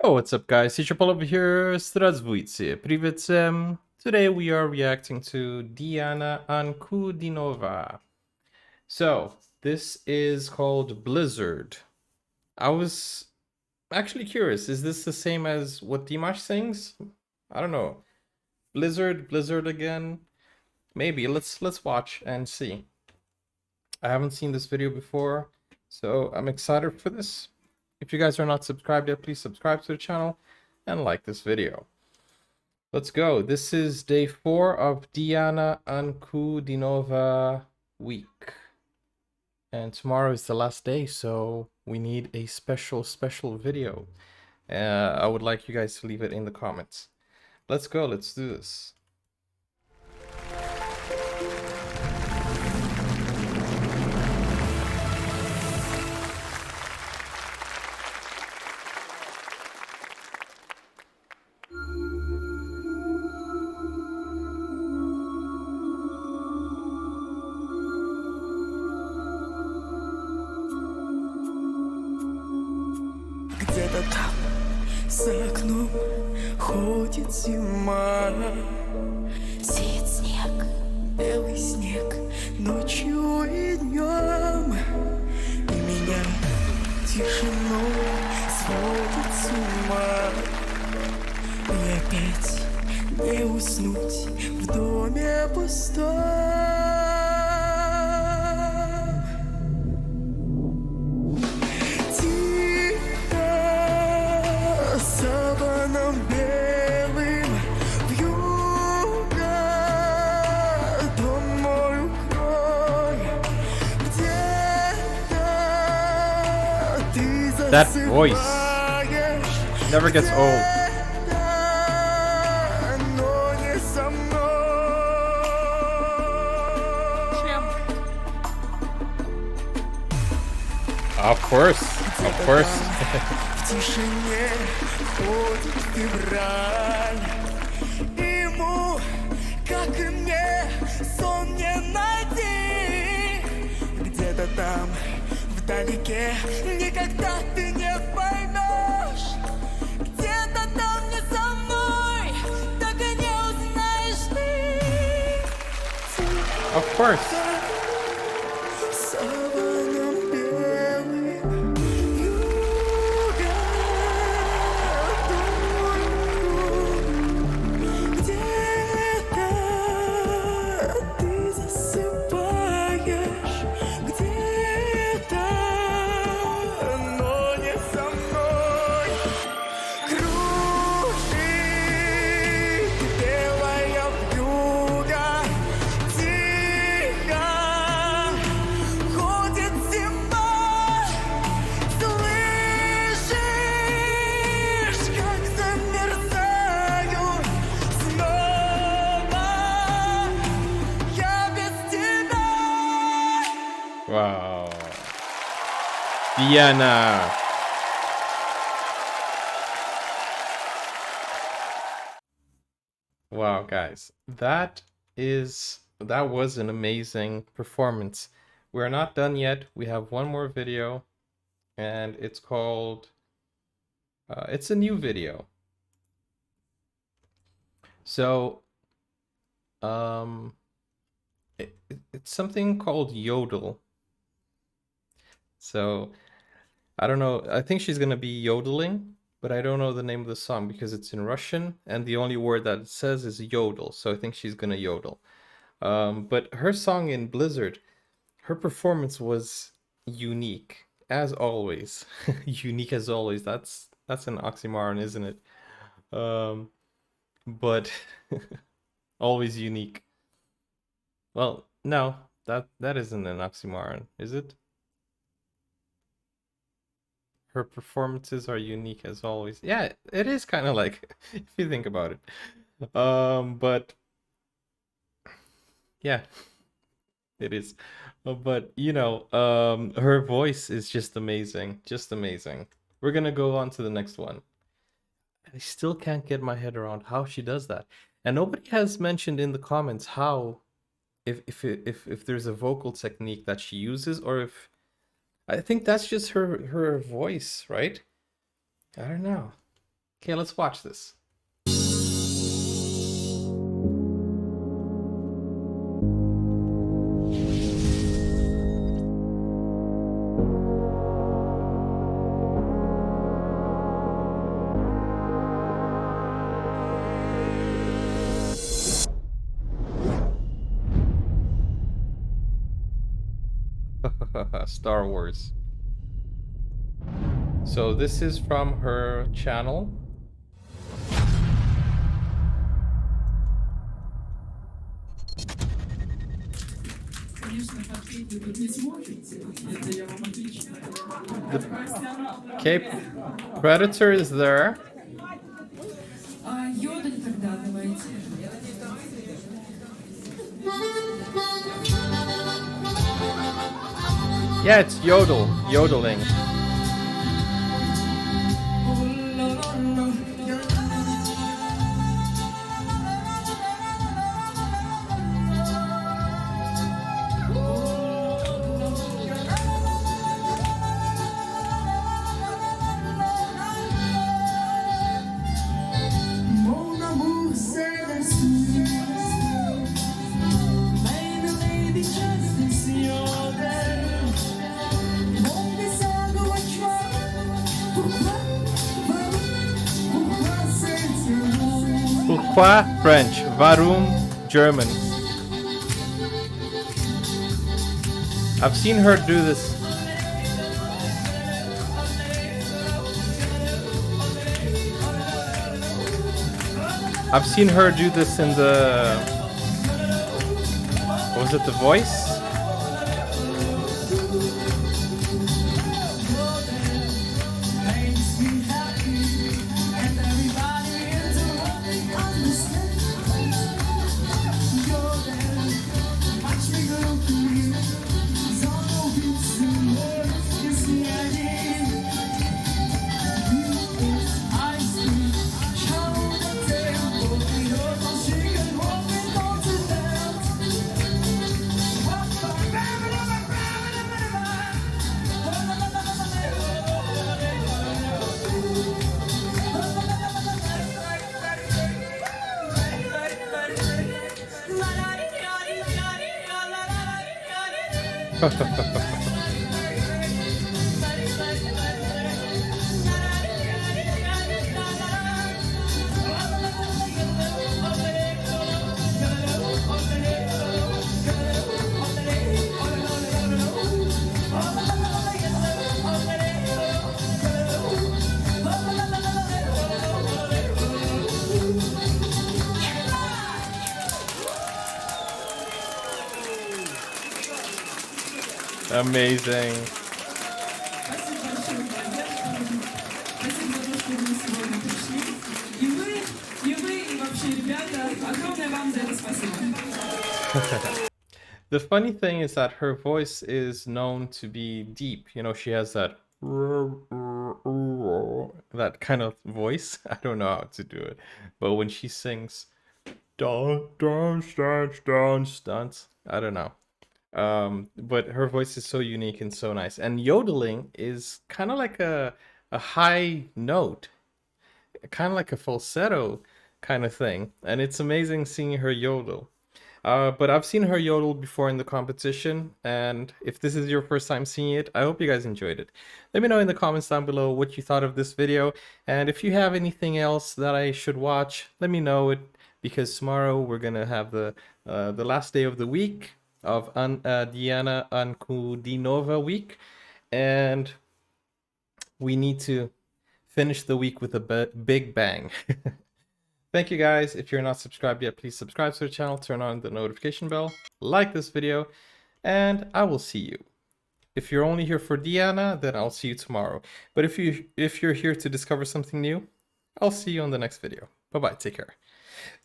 Oh, what's up, guys? Teacher Paul over here. Здравствуйте. Привет всем. Today we are reacting to Diana Ankudinova. So, this is called Blizzard. I was actually curious. Is this the same as what Dimash sings? I don't know. Blizzard again? Maybe. Let's watch and see. I haven't seen this video before, so I'm excited for this. If you guys are not subscribed yet, please subscribe to the channel and like this video. Let's go. This is day 4 of Diana Ankudinova week. And tomorrow is the last day, so we need a special video. I would like you guys to leave it in the comments. Let's go. Let's do this. Где-то там, за окном, ходит зима. Сеет снег, белый снег, ночью и днем. И меня тишиной сводит с ума. И опять не уснуть в доме пустом. Саваном белым вьюга, дом мой укрой, где-то ты засыпаешь. That voice never gets old. Но не со мной. Of course. В тишине ходит февраль. Ему, как и мне, сон не найти. Где-то там, вдалеке, никогда ты не поймешь. Где-то там не со мной, так и не узнаешь ты. Of course. Саваном белым вьюга, где-то ты засыпаешь, где-то, но не со мной. Кружит белая вьюга, тихо ходит зима. Слышишь, как замерзаю снова я без тебя. Wow. Diana. Wow, guys. That was an amazing performance. We're not done yet. We have one more video, and it's called it's a new video. So it's something called Yodel. So I don't know. I think she's gonna be yodeling, but I don't know the name of the song because it's in Russian, and the only word that it says is yodel. So I think she's gonna yodel. But her song in Blizzard, her performance was unique as always. Unique as always. That's an oxymoron, isn't it? But always unique. Well, no, that isn't an oxymoron, is it? Her performances are unique as always. Yeah, it is kind of like if you think about it. But yeah, it is. But you know, her voice is just amazing, just amazing. We're gonna go on to the next one. I still can't get my head around how she does that, and nobody has mentioned in the comments how, if there's a vocal technique that she uses, or if I think that's just her voice, right? I don't know. Okay, let's watch this. Star Wars. So this is from her channel. Okay, Predator is there. Йодель тогда давайте. Yeah, it's Yodel, yodeling. Mon amour, c'est la suite. Baby, baby, just this Yodel. Mon message au choix. Pourquoi c'est Dieu? Pourquoi French? Warum German? I've seen her do this. I've seen her do this in the... What was it, The Voice? Makes me happy, and everybody is understand. Yodel, watch me go through you. Zone of you, it's the idea. You is ice cream, show the tempo. You're the chicken, walking on to dance. Amazing. Спасибо большое, поддержку. Спасибо за то, что вы сегодня пришли. И вы, и вообще, ребята, огромное вам за это спасибо. The funny thing is that her voice is known to be deep. You know, she has that kind of voice. I don't know how to do it, but when she sings, dance, I don't know. But her voice is so unique and so nice. And yodeling is kind of like a high note, kind of like a falsetto kind of thing. And it's amazing seeing her yodel. But I've seen her yodel before in the competition, and if this is your first time seeing it, I hope you guys enjoyed it. Let me know in the comments down below what you thought of this video, and if you have anything else that I should watch, let me know it, because tomorrow we're gonna have the last day of the week of Diana Ankudinova week, and we need to finish the week with a big bang. Thank you guys. If you're not subscribed yet, please subscribe to the channel, turn on the notification bell, like this video, and I will see you. If you're only here for Diana, then I'll see you tomorrow. But if you're here to discover something new, I'll see you on the next video. Bye-bye. Take care.